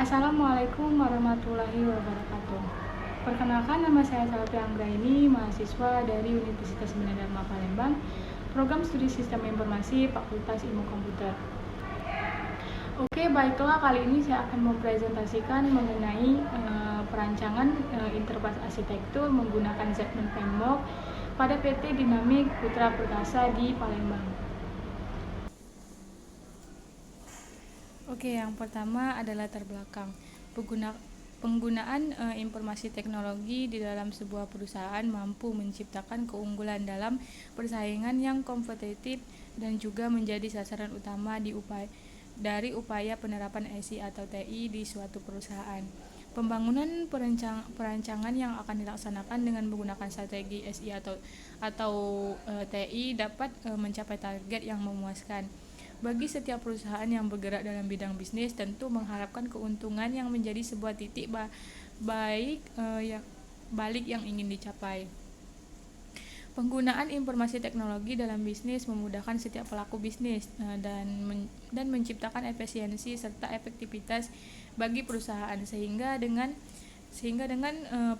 Assalamualaikum warahmatullahi wabarakatuh. Perkenalkan, nama saya Salvi Anggraini, mahasiswa dari Universitas Bina Dharma Palembang, Program Studi Sistem Informasi, Fakultas Ilmu Komputer. Oke, baiklah, kali ini saya akan mempresentasikan mengenai perancangan interface arsitektur menggunakan Zepman Framework pada PT Dinamik Putra Perkasa di Palembang. Oke, yang pertama adalah latar belakang. Penggunaan informasi teknologi di dalam sebuah perusahaan mampu menciptakan keunggulan dalam persaingan yang kompetitif dan juga menjadi sasaran utama dari upaya penerapan SI atau TI di suatu perusahaan. Pembangunan perancangan yang akan dilaksanakan dengan menggunakan strategi SI atau TI dapat mencapai target yang memuaskan. Bagi setiap perusahaan yang bergerak dalam bidang bisnis, tentu mengharapkan keuntungan yang menjadi sebuah titik balik yang ingin dicapai. Penggunaan informasi teknologi dalam bisnis memudahkan setiap pelaku bisnis dan menciptakan efisiensi serta efektivitas bagi perusahaan sehingga dengan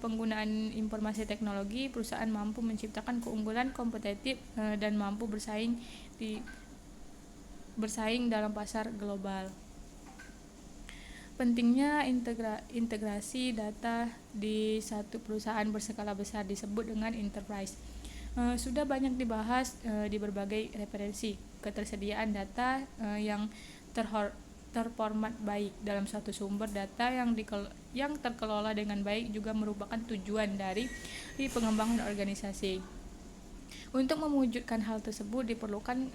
penggunaan informasi teknologi, perusahaan mampu menciptakan keunggulan kompetitif dan mampu bersaing dalam pasar global. Pentingnya integrasi data di satu perusahaan berskala besar disebut dengan enterprise. Sudah banyak dibahas di berbagai referensi. Ketersediaan data yang terformat baik dalam suatu sumber data yang terkelola dengan baik juga merupakan tujuan dari pengembangan organisasi. Untuk mewujudkan hal tersebut diperlukan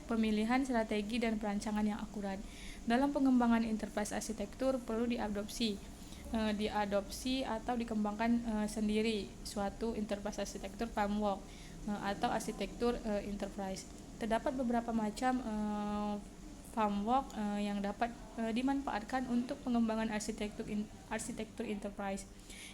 pemilihan strategi dan perancangan yang akurat. Dalam pengembangan enterprise arsitektur perlu diadopsi atau dikembangkan sendiri suatu enterprise arsitektur framework atau arsitektur enterprise. Terdapat beberapa macam framework yang dapat dimanfaatkan untuk pengembangan arsitektur enterprise,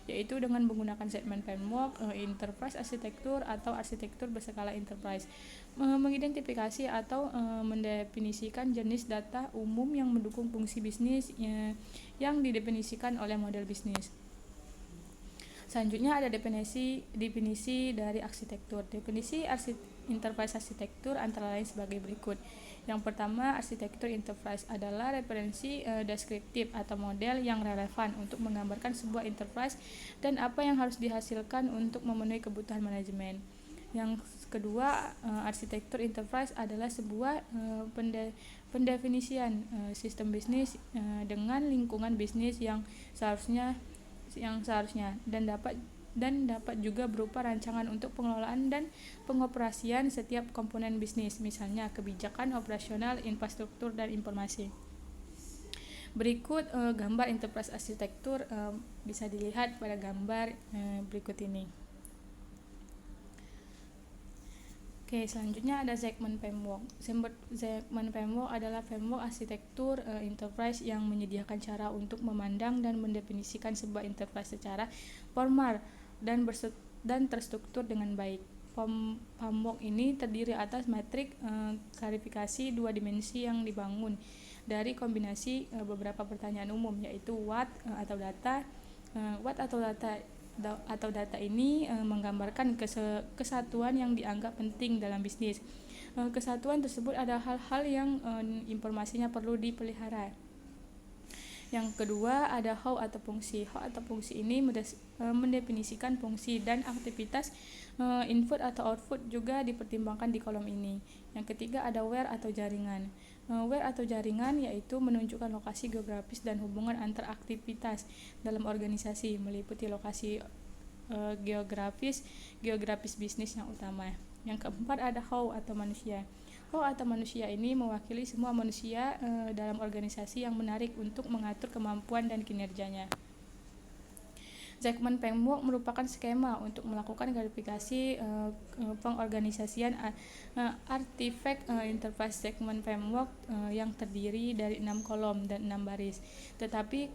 yaitu dengan menggunakan Zepman Framework, enterprise arsitektur atau arsitektur berskala enterprise, mengidentifikasi atau mendefinisikan jenis data umum yang mendukung fungsi bisnis yang didefinisikan oleh model bisnis. Selanjutnya ada definisi dari arsitektur. Definisi enterprise arsitektur antara lain sebagai berikut. Yang pertama, arsitektur enterprise adalah referensi deskriptif atau model yang relevan untuk menggambarkan sebuah enterprise dan apa yang harus dihasilkan untuk memenuhi kebutuhan manajemen. Yang kedua, arsitektur enterprise adalah sebuah pendefinisian sistem bisnis dengan lingkungan bisnis yang seharusnya dan dapat juga berupa rancangan untuk pengelolaan dan pengoperasian setiap komponen bisnis, misalnya kebijakan operasional, infrastruktur, dan informasi. Berikut gambar enterprise arsitektur bisa dilihat pada gambar berikut ini. Oke, selanjutnya ada Zepman Framework. Zepman Framework adalah framework arsitektur enterprise yang menyediakan cara untuk memandang dan mendefinisikan sebuah enterprise secara formal dan terstruktur dengan baik. Framework ini terdiri atas matrik klarifikasi dua dimensi yang dibangun dari kombinasi beberapa pertanyaan umum, yaitu what atau data ini menggambarkan kesatuan yang dianggap penting dalam bisnis. Kesatuan tersebut adalah hal-hal yang informasinya perlu dipelihara. Yang kedua ada how atau fungsi. How atau fungsi ini mendefinisikan fungsi dan aktivitas input atau output juga dipertimbangkan di kolom ini. Yang ketiga ada where atau jaringan. Where atau jaringan yaitu menunjukkan lokasi geografis dan hubungan antar aktivitas dalam organisasi, meliputi lokasi geografis bisnis yang utama. Yang keempat ada how atau manusia. How atau manusia ini mewakili semua manusia dalam organisasi yang menarik untuk mengatur kemampuan dan kinerjanya. Zepman Framework merupakan skema untuk melakukan klarifikasi pengorganisasian artifak enterprise. Zepman Framework yang terdiri dari 6 kolom dan 6 baris. Tetapi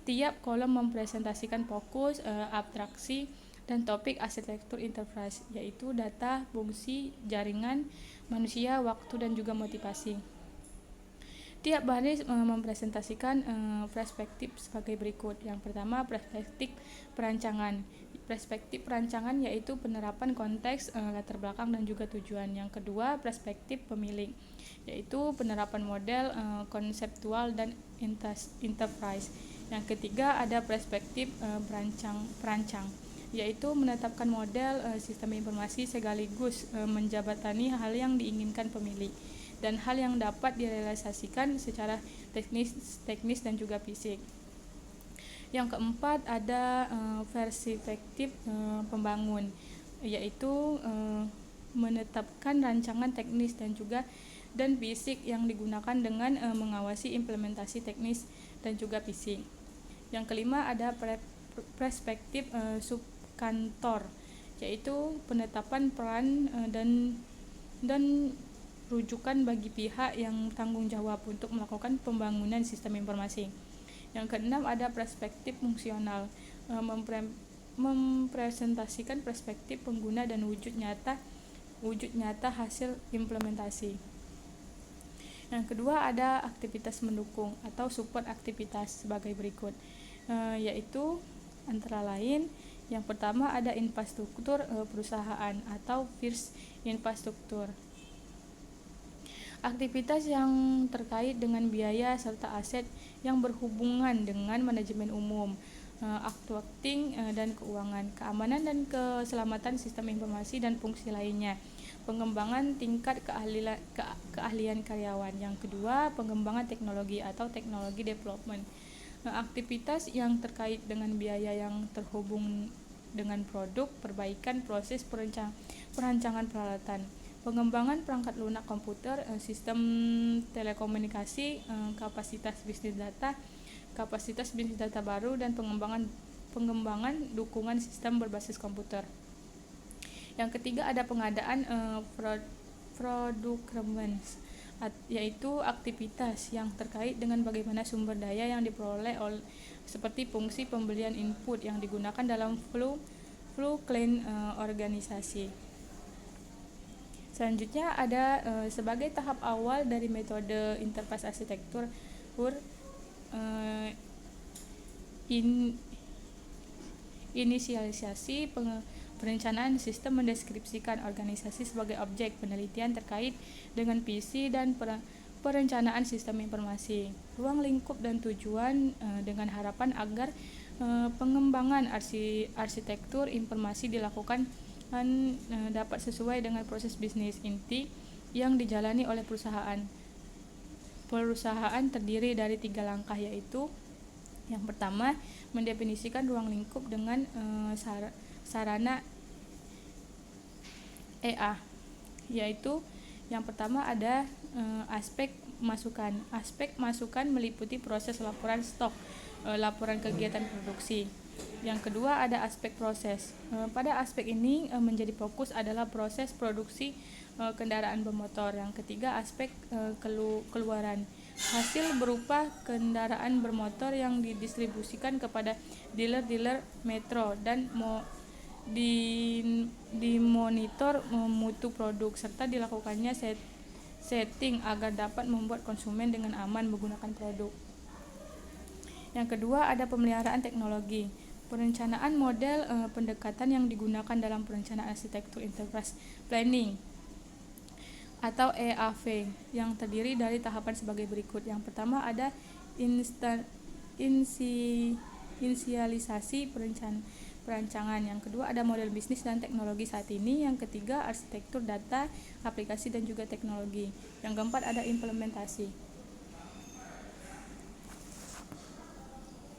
tiap kolom mempresentasikan fokus, abstraksi, dan topik arsitektur enterprise, yaitu data, fungsi, jaringan, manusia, waktu, dan juga motivasi. Tiap baris mempresentasikan perspektif sebagai berikut. Yang pertama, perspektif perancangan. Perspektif perancangan yaitu penerapan konteks, latar belakang dan juga tujuan. Yang kedua, perspektif pemilik, yaitu penerapan model, konseptual dan enterprise. Yang ketiga, ada perspektif perancang, yaitu menetapkan model sistem informasi sekaligus menjabatani hal yang diinginkan pemilik dan hal yang dapat direalisasikan secara teknis dan juga fisik. Yang keempat, ada perspektif pembangun, yaitu menetapkan rancangan teknis dan fisik yang digunakan dengan mengawasi implementasi teknis dan juga fisik. Yang kelima, ada perspektif subkantor, yaitu penetapan peran dan rujukan bagi pihak yang tanggung jawab untuk melakukan pembangunan sistem informasi. Yang keenam, ada perspektif fungsional, mempresentasikan perspektif pengguna dan wujud nyata hasil implementasi. Yang kedua, ada aktivitas mendukung atau support aktivitas sebagai berikut, yaitu antara lain, yang pertama ada infrastruktur perusahaan atau first infrastruktur. Aktivitas yang terkait dengan biaya serta aset yang berhubungan dengan manajemen umum, accounting dan keuangan, keamanan dan keselamatan sistem informasi dan fungsi lainnya. Pengembangan tingkat keahlian karyawan. Yang kedua, pengembangan teknologi atau teknologi development. Aktivitas yang terkait dengan biaya yang terhubung dengan produk, perbaikan proses perancangan peralatan, pengembangan perangkat lunak komputer, sistem telekomunikasi, kapasitas bisnis data baru, dan pengembangan dukungan sistem berbasis komputer. Yang ketiga, ada pengadaan procurement, yaitu aktivitas yang terkait dengan bagaimana sumber daya yang diperoleh seperti fungsi pembelian input yang digunakan dalam flow plan organisasi. Selanjutnya ada sebagai tahap awal dari metode enterprise arsitektur, inisialisasi perencanaan sistem mendeskripsikan organisasi sebagai objek penelitian terkait dengan visi dan perencanaan sistem informasi, ruang lingkup dan tujuan, dengan harapan agar pengembangan arsitektur informasi dilakukan dapat sesuai dengan proses bisnis inti yang dijalani oleh perusahaan. Perusahaan terdiri dari 3 langkah, yaitu yang pertama, mendefinisikan ruang lingkup dengan sarana EA, yaitu yang pertama ada aspek masukan. Aspek masukan meliputi proses laporan stok, laporan kegiatan produksi. Yang kedua ada aspek proses. Pada aspek ini menjadi fokus adalah proses produksi kendaraan bermotor. Yang ketiga aspek keluaran. Hasil berupa kendaraan bermotor yang didistribusikan kepada dealer-dealer metro dan dimonitor mutu produk serta dilakukannya setting agar dapat membuat konsumen dengan aman menggunakan produk. Yang kedua ada pemeliharaan teknologi. Perencanaan model pendekatan yang digunakan dalam perencanaan arsitektur enterprise planning atau EAV yang terdiri dari tahapan sebagai berikut. Yang pertama ada inisialisasi perancangan. Yang kedua ada model bisnis dan teknologi saat ini. Yang ketiga arsitektur data, aplikasi dan juga teknologi. Yang keempat ada implementasi.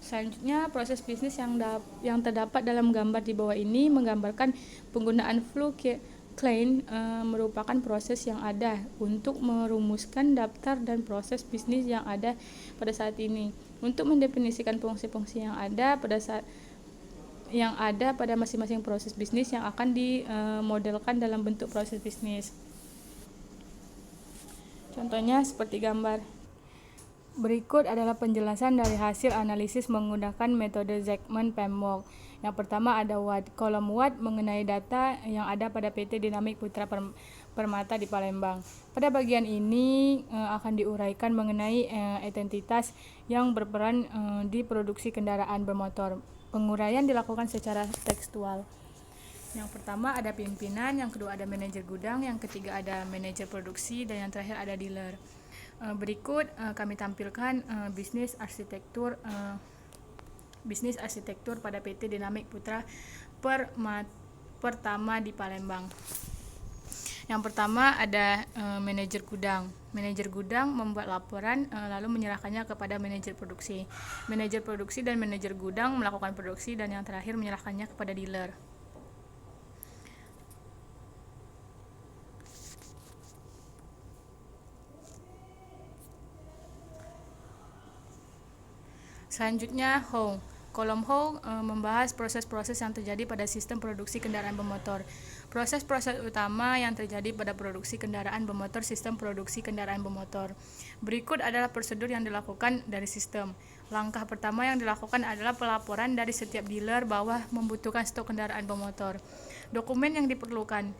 Selanjutnya proses bisnis yang terdapat dalam gambar di bawah ini menggambarkan penggunaan flow Klein merupakan proses yang ada untuk merumuskan daftar dan proses bisnis yang ada pada saat ini, untuk mendefinisikan fungsi-fungsi yang ada pada masing-masing proses bisnis yang akan dimodelkan dalam bentuk proses bisnis. Contohnya seperti gambar. Berikut adalah penjelasan dari hasil analisis menggunakan metode Zechman Framework. Yang pertama ada WAD. Kolom WAD mengenai data yang ada pada PT Dinamik Putra Permata di Palembang. Pada bagian ini akan diuraikan mengenai identitas yang berperan di produksi kendaraan bermotor. Penguraian dilakukan secara tekstual. Yang pertama ada pimpinan, yang kedua ada manajer gudang, yang ketiga ada manajer produksi, dan yang terakhir ada dealer. Berikut kami tampilkan bisnis arsitektur pada PT Dinamik Putra Pertama di Palembang. Yang pertama ada manajer gudang. Manajer gudang membuat laporan lalu menyerahkannya kepada manajer produksi. Manajer produksi dan manajer gudang melakukan produksi, dan yang terakhir menyerahkannya kepada dealer. Selanjutnya how. Kolom how membahas proses-proses yang terjadi pada sistem produksi kendaraan bermotor. Proses-proses utama yang terjadi pada produksi kendaraan bermotor sistem produksi kendaraan bermotor. Berikut adalah prosedur yang dilakukan dari sistem. Langkah pertama yang dilakukan adalah pelaporan dari setiap dealer bahwa membutuhkan stok kendaraan bermotor. Dokumen yang diperlukan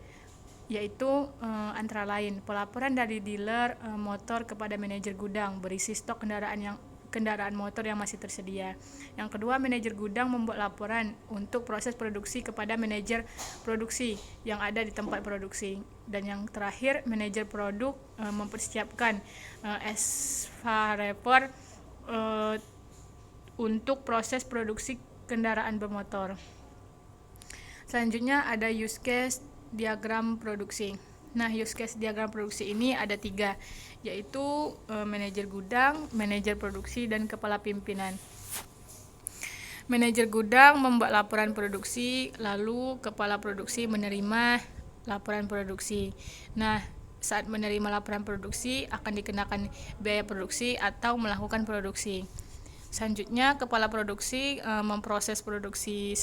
yaitu antara lain pelaporan dari dealer motor kepada manajer gudang berisi stok kendaraan motor yang masih tersedia. Yang kedua, manajer gudang membuat laporan untuk proses produksi kepada manajer produksi yang ada di tempat produksi. Dan yang terakhir, manajer produk mempersiapkan SFA report untuk proses produksi kendaraan bermotor. Selanjutnya ada use case diagram produksi. Nah, use case diagram produksi ini ada 3, yaitu manajer gudang, manajer produksi, dan kepala pimpinan. Manajer gudang membuat laporan produksi, lalu kepala produksi menerima laporan produksi. Nah, saat menerima laporan produksi akan dikenakan biaya produksi atau melakukan produksi. Selanjutnya, kepala produksi memproses produksi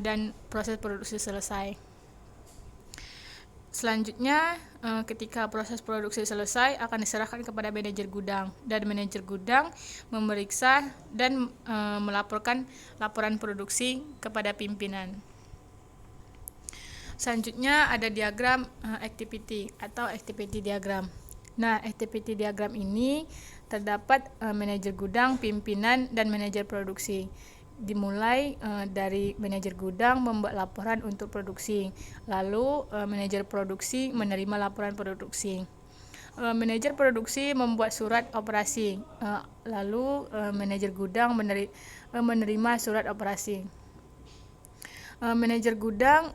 dan proses produksi selesai. Selanjutnya, ketika proses produksi selesai akan diserahkan kepada manajer gudang, dan manajer gudang memeriksa dan melaporkan laporan produksi kepada pimpinan. Selanjutnya ada diagram activity atau activity diagram. Nah, activity diagram ini terdapat manajer gudang, pimpinan, dan manajer produksi. Dimulai dari manajer gudang membuat laporan untuk produksi, lalu manajer produksi menerima laporan produksi. Manajer produksi membuat surat operasi, lalu manajer gudang menerima surat operasi. Manajer gudang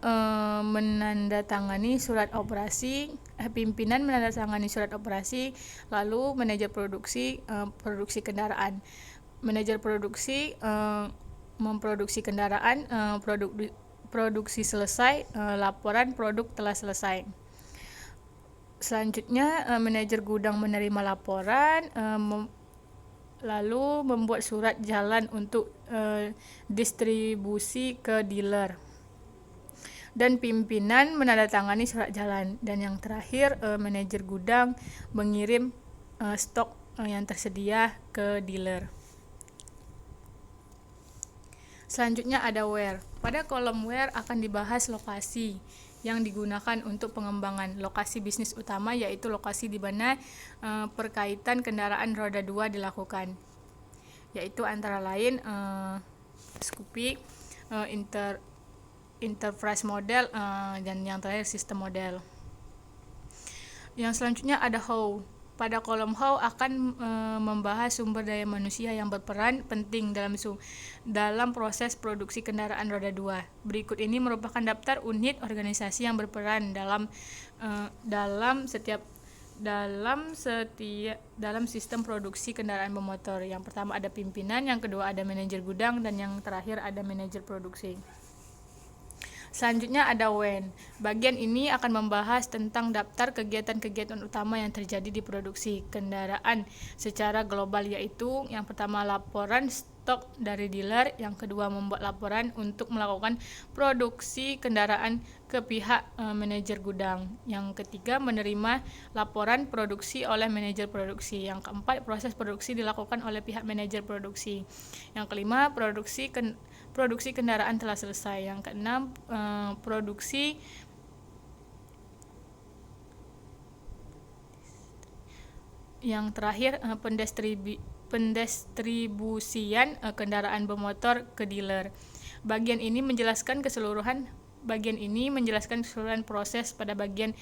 menandatangani surat operasi, pimpinan menandatangani surat operasi, lalu manajer produksi produksi kendaraan. Manajer produksi memproduksi kendaraan, produksi selesai, laporan produk telah selesai. Selanjutnya manajer gudang menerima laporan, lalu membuat surat jalan untuk distribusi ke dealer, dan pimpinan menandatangani surat jalan. Dan yang terakhir manajer gudang mengirim stok yang tersedia ke dealer. Selanjutnya ada where. Pada kolom where akan dibahas lokasi yang digunakan untuk pengembangan. Lokasi bisnis utama yaitu lokasi di mana perkaitan kendaraan roda 2 dilakukan, yaitu antara lain Scoopy, Enterprise model, dan yang terakhir sistem model. Yang selanjutnya ada how. Pada kolom how akan membahas sumber daya manusia yang berperan penting dalam proses produksi kendaraan roda 2. Berikut ini merupakan daftar unit organisasi yang berperan dalam sistem produksi kendaraan bermotor. Yang pertama ada pimpinan, yang kedua ada manajer gudang, dan yang terakhir ada manajer produksi. Selanjutnya ada when. Bagian ini akan membahas tentang daftar kegiatan-kegiatan utama yang terjadi di produksi kendaraan secara global, yaitu yang pertama laporan stok dari dealer, yang kedua membuat laporan untuk melakukan produksi kendaraan ke pihak manajer gudang, yang ketiga menerima laporan produksi oleh manajer produksi, yang keempat proses produksi dilakukan oleh pihak manajer produksi, yang kelima produksi kendaraan telah selesai, yang keenam produksi Yang terakhir, pendistribusian kendaraan bermotor ke dealer. Bagian ini menjelaskan keseluruhan proses pada bagian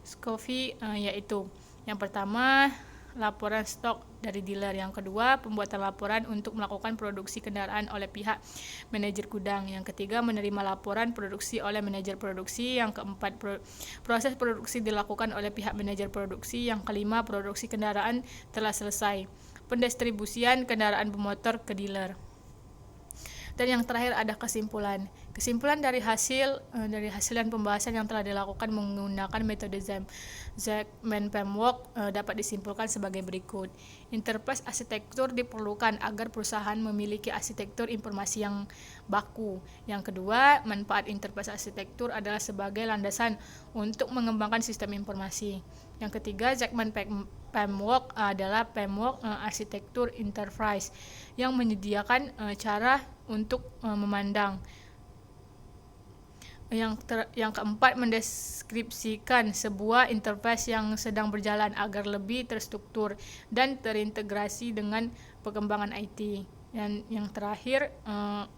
SCOFI, yaitu yang pertama laporan stok dari dealer, yang kedua pembuatan laporan untuk melakukan produksi kendaraan oleh pihak manajer gudang, yang ketiga menerima laporan produksi oleh manajer produksi, yang keempat proses produksi dilakukan oleh pihak manajer produksi, yang kelima produksi kendaraan telah selesai, pendistribusian kendaraan bermotor ke dealer. Dan yang terakhir ada kesimpulan. Kesimpulan dari hasil dan pembahasan yang telah dilakukan menggunakan metode Zekman Framework dapat disimpulkan sebagai berikut. Enterprise arsitektur diperlukan agar perusahaan memiliki arsitektur informasi yang baku. Yang kedua, manfaat enterprise arsitektur adalah sebagai landasan untuk mengembangkan sistem informasi. Yang ketiga, Zekman Framework adalah framework arsitektur enterprise yang menyediakan cara untuk memandang. Yang keempat, mendeskripsikan sebuah interface yang sedang berjalan agar lebih terstruktur dan terintegrasi dengan perkembangan IT. Dan yang terakhir,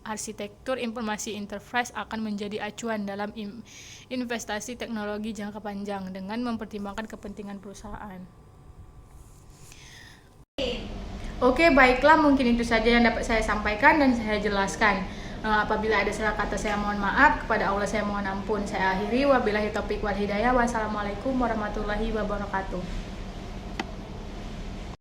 arsitektur informasi interface akan menjadi acuan dalam investasi teknologi jangka panjang dengan mempertimbangkan kepentingan perusahaan. Oke, baiklah, mungkin itu saja yang dapat saya sampaikan dan saya jelaskan. Apabila ada salah kata saya mohon maaf, kepada Allah saya mohon ampun. Saya akhiri, wabillahi taufiq wal hidayah. Wassalamualaikum warahmatullahi wabarakatuh.